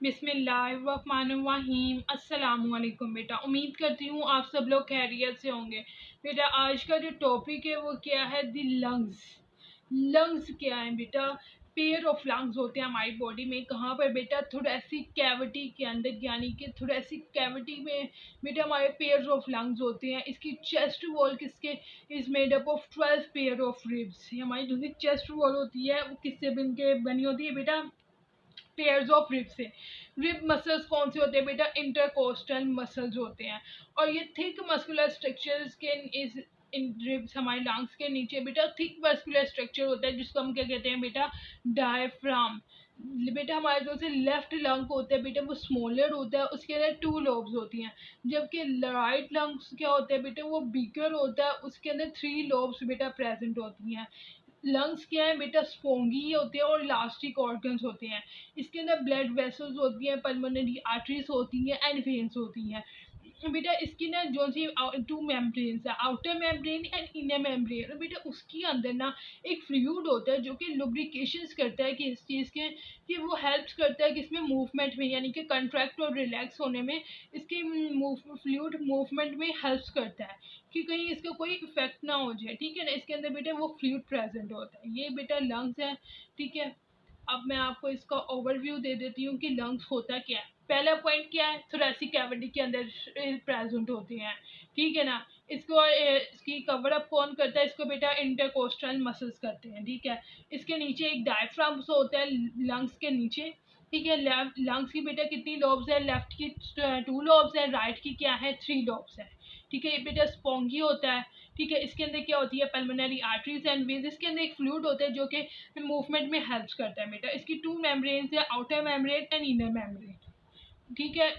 बिस्मिल्लाहिर्रहमानिर्रहीम। अस्सलाम वालेकुम बेटा। उम्मीद करती हूँ आप सब लोग खैरियत से होंगे। बेटा आज का जो टॉपिक है वो क्या है? दी लंग्स। लंग्स क्या है बेटा? पेयर ऑफ लंग्स होते हैं हमारी बॉडी में। कहाँ पर बेटा? थोड़ैसिक कैविटी के अंदर, यानी कि थोड़ैसिक कैविटी में बेटा हमारे पेयर ऑफ लंग्स होते हैं। इसकी चेस्ट वॉल किसके is made up of 12 pair of ribs. हमारी जो चेस्ट वॉल होती है वो किससे बनी होती है बेटा? पेयर्स ऑफ रिब से। रिब मसल्स कौन से होते हैं बेटा? इंटरकोस्टल मसल्स होते हैं। और ये थिक मस्कुलर स्ट्रक्चर्स के इज इन रिब्स, हमारे लंग्स के नीचे बेटा थिक मस्कुलर स्ट्रक्चर होता है जिसको हम क्या कहते हैं बेटा? डायफ्राम। बेटा हमारे जो से लेफ्ट लंग होता है बेटा वो स्मॉलर होता है, उसके अंदर 2 लोब्स होती हैं। जबकि राइट लंग्स क्या होता है बेटा? वो बिगर होता है, उसके अंदर 3 लोब्स बेटा प्रेजेंट होती हैं। लंग्स क्या है बेटा? स्पोंगी होते हैं और इलास्टिक ऑर्गन्स होते हैं। इसके अंदर ब्लड वेसल्स होती हैं, पल्मोनरी आर्टरीज होती हैं एंड वेन्स होती हैं। बेटा इसकी ना जो सी 2 मेम्ब्रेन्स है, outer membrane and inner membrane. और बेटा उसके अंदर ना एक फ्लूइड होता है जो कि लुब्रिकेशंस करता है कि इस चीज़ के कि वो हेल्प्स करता है कि इसमें मूवमेंट में, यानी कि कंट्रैक्ट और रिलैक्स होने में इसके फ्लूइड मूवमेंट में हेल्प्स करता है कि कहीं इसका कोई इफेक्ट ना हो जाए। ठीक है ना? इसके अंदर बेटा वो फ्लूइड प्रेजेंट होता है। ये बेटा लंग्स है। ठीक है, अब मैं आपको इसका ओवरव्यू दे देती हूँ कि लंग्स होता क्या है। पहला पॉइंट क्या है? थोरेसिक कैविटी के अंदर प्रेजेंट होते हैं। ठीक है ना? इसको इसकी कवर अप कौन करता है? इसको बेटा इंटरकोस्टल मसल्स करते हैं। ठीक है, इसके नीचे एक डायफ्राम होता है लंग्स के नीचे। ठीक है, लंग्स की बेटा कितनी लॉब्स है? लेफ्ट की 2 लॉब्स है, राइट की क्या है? 3 लॉब्स है। ठीक है, ये बेटा स्पोंगी होता है। ठीक है, इसके अंदर क्या होती है? Pulmonary arteries and veins. इसके अंदर एक फ्लूइड होता है जो कि मूवमेंट में हेल्प करता है बेटा। इसकी 2 मेम्ब्रेन्स है, outer membrane and inner membrane. ठीक है।